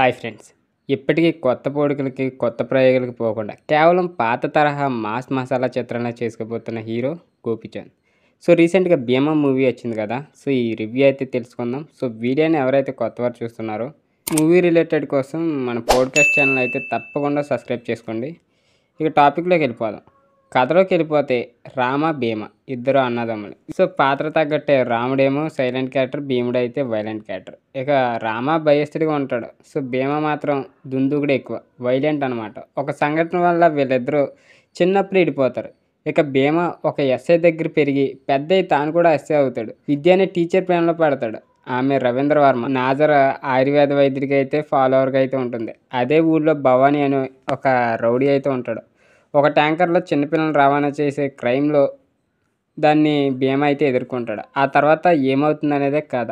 Hi friends. ఇప్పటికీ కొత్త పోడికలకి, కొత్త ప్రయోగాలకి పోకుండా కేవలం పాత తరహా మాస్ మసాలా చిత్రాలనే చేసుకుపోతున్న హీరో 'గోపీచంద్'. సో, రీసెంట్‌గా 'భీమా' మూవీ వచ్చింది కదా! సో, ఈ రివ్యూ అయితే తెలుసుకుందాం. సో, వీడియోని ఎవరైతే కొత్తవారు చూస్తున్నారో మూవీ రిలేటెడ్ కోసం మన పోడ్కాస్ట్ ఛానల్ అయితే తప్పకుండా సబ్స్క్రైబ్ చేసుకోండి. ఇక టాపిక్‌లోకి వెళ్ళిపోదాం. కథలోకి వెళ్ళిపోతే రామ, భీమ ఇద్దరు అన్నదమ్ములు. సో, పాత్ర తగ్గట్టే రాముడేమో సైలెంట్ క్యారెక్టర్, భీముడైతే వైలెంట్ క్యారెక్టర్. ఇక రామ భయస్థుడిగా ఉంటాడు. సో, భీమ మాత్రం దుందుగుడు ఎక్కువ, వైలెంట్ అనమాట. ఒక సంఘటన వల్ల వీళ్ళిద్దరూ చిన్నప్పుడు విడిపోతారు. ఇక భీమ ఒక ఎస్ఐ దగ్గర పెరిగి పెద్దయి తాను కూడా ఎస్ఐ అవుతాడు. విద్య అనే టీచర్ ప్రేమలో పడతాడు. ఆమె రవీంద్ర వర్మ, నాజర్ ఆయుర్వేద వైద్యుడికి అయితే ఫాలోవర్గా అయితే ఉంటుంది. అదే ఊళ్ళో భవానీ అనే ఒక రౌడీ అయితే ఉంటాడు. ఒక ట్యాంకర్లో చిన్నపిల్లలను రవాణా చేసే క్రైమ్లో దాన్ని భీమ అయితే ఎదుర్కొంటాడు. ఆ తర్వాత ఏమవుతుందనేదే కథ.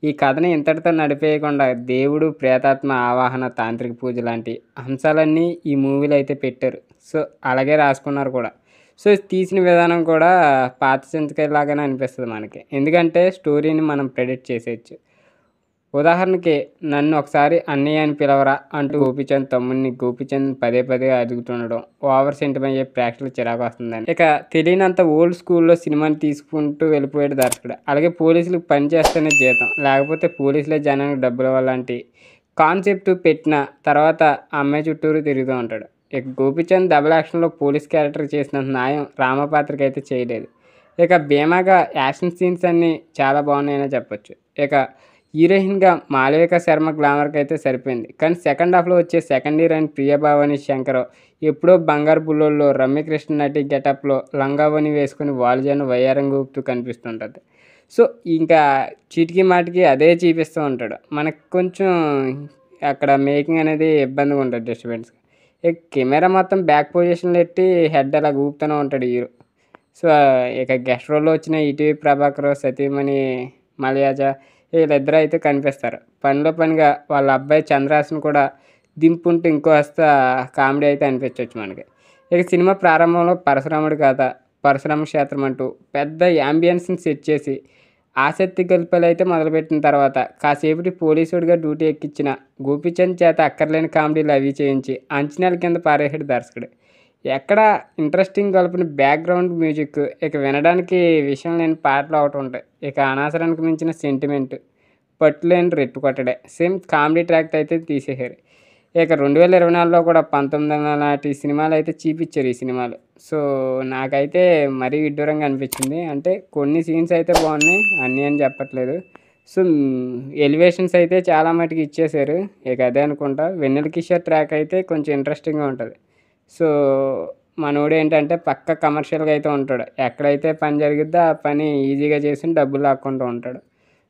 ఈ కథని ఇంతటితో నడిపేయకుండా దేవుడు, ప్రేతాత్మ ఆవాహన, తాంత్రిక పూజ లాంటి అంశాలన్నీ ఈ మూవీలో అయితే పెట్టారు. సో, అలాగే రాసుకున్నారు కూడా. సో, తీసిన విధానం కూడా పాత చింతకాయలాగానే అనిపిస్తుంది మనకి. ఎందుకంటే స్టోరీని మనం ప్రెడిక్ట్ చేసేయచ్చు. ఉదాహరణకి, నన్ను ఒకసారి అన్నయ్య అని పిలవరా అంటూ గోపీచంద్ తమ్ముడిని గోపీచంద్ పదే పదే అడుగుతుండడం ఓవర్ సెంటిమెంట్ అయ్యే ప్రేక్షకులకు చిరాకు వస్తుందని. ఇక తెలియనంత ఓల్డ్ స్కూల్లో సినిమాని తీసుకుంటూ వెళ్ళిపోయాడు దర్శకుడు. అలాగే పోలీసులకు పని చేస్తేనే జీతం, లేకపోతే పోలీసులే జనానికి డబ్బులు ఇవ్వాలంటి కాన్సెప్ట్ పెట్టిన తర్వాత అమ్మాయి చుట్టూరు తిరుగుతూ ఉంటాడు. ఇక గోపీచంద్ డబుల్ యాక్షన్లో పోలీస్ క్యారెక్టర్ చేసినంత న్యాయం రామపాత్రకి అయితే చేయలేదు. ఇక భీమాగా యాక్షన్ సీన్స్ అన్నీ చాలా బాగున్నాయనే చెప్పొచ్చు. ఇక హీరోయిన్గా మాళవిక శర్మ గ్లామర్కి అయితే సరిపోయింది. కానీ సెకండ్ హాఫ్లో వచ్చే సెకండ్ హీరోయిన్ ప్రియభావని శంకర్ ఎప్పుడో బంగారు బుల్లోల్లో రమ్యకృష్ణ నటి గెటప్లో లంగావని వేసుకుని వాల్జాను వయ్యారంగా ఊపుతూ కనిపిస్తుంటుంది. సో, ఇంకా చీటికి మాటికి అదే చూపిస్తూ ఉంటాడు. మనకు కొంచెం అక్కడ మేకింగ్ అనేది ఇబ్బందిగా ఉంటుంది డిస్టర్బెన్స్. ఇక కెమెరా మొత్తం బ్యాక్ పొజిషన్లో పెట్టి హెడ్ అలా ఊపుతూనే ఉంటాడు హీరో. సో, ఇక గెస్ట్ రోల్లో వచ్చిన ఈటీవీ ప్రభాకర్, సతీమణి మలయాజ వీళ్ళిద్దరూ అయితే కనిపిస్తారు. పనిలో పనిగా వాళ్ళ అబ్బాయి చంద్రహాసన్ కూడా దింపుంటూ ఇంకోస్త కామెడీ అయితే అనిపించవచ్చు మనకి. ఇక సినిమా ప్రారంభంలో పరశురాముడి కథ, పరశురామ క్షేత్రం అంటూ పెద్ద యాంబియన్స్ని సెట్ చేసి ఆసక్తి గల్పలు అయితే మొదలుపెట్టిన తర్వాత కాసేపటి పోలీసుడిగా డ్యూటీ ఎక్కించిన గోపీచంద్ చేత అక్కర్లేని కామెడీలు అవి చేయించి అంచనాల కింద పారేసాడు దర్శకుడు. ఎక్కడ ఇంట్రెస్టింగ్ కలిపిన బ్యాక్గ్రౌండ్ మ్యూజిక్, ఇక వినడానికి విషయం లేని పాటలు ఒకటి ఉంటాయి. ఇక అనవసరానికి మించిన సెంటిమెంట్, పట్టులేని రెట్టు కొట్టడే సేమ్ కామెడీ ట్రాక్ అయితే తీసేశారు. ఇక 2024లో కూడా 1900 నాటి సినిమాలు అయితే చూపించారు ఈ సినిమాలు. సో, నాకైతే మరీ విడ్డూరంగా అనిపించింది. అంటే కొన్ని సీన్స్ అయితే బాగున్నాయి, అన్నీ అని చెప్పట్లేదు. సో, ఎలివేషన్స్ అయితే చాలా మటుకు ఇచ్చేశారు. ఇక అదే అనుకుంటా. వెన్నెల కిషోర్ ట్రాక్ అయితే కొంచెం ఇంట్రెస్టింగ్గా ఉంటుంది. సో, మనోడు ఏంటంటే పక్కా కమర్షియల్గా అయితే ఉంటాడు. ఎక్కడైతే పని జరిగిద్దో ఆ పని ఈజీగా చేసి డబ్బులు లాక్కుంటూ ఉంటాడు.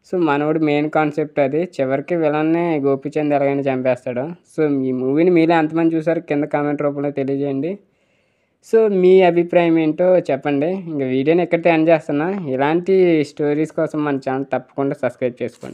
సో, మనోడు మెయిన్ కాన్సెప్ట్ అది. చివరికి విలన్ని గోపీచంద్ ఎలాగైనా చంపేస్తాడు. సో, ఈ మూవీని మీలో ఎంతమంది చూసారో కింద కామెంట్ రూపంలో తెలియజేయండి. సో, మీ అభిప్రాయం ఏంటో చెప్పండి. ఇంక వీడియోని ఎక్కడితో ఎండ్ చేస్తున్నా. ఇలాంటి స్టోరీస్ కోసం మన ఛానల్ తప్పకుండా సబ్స్క్రైబ్ చేసుకోండి.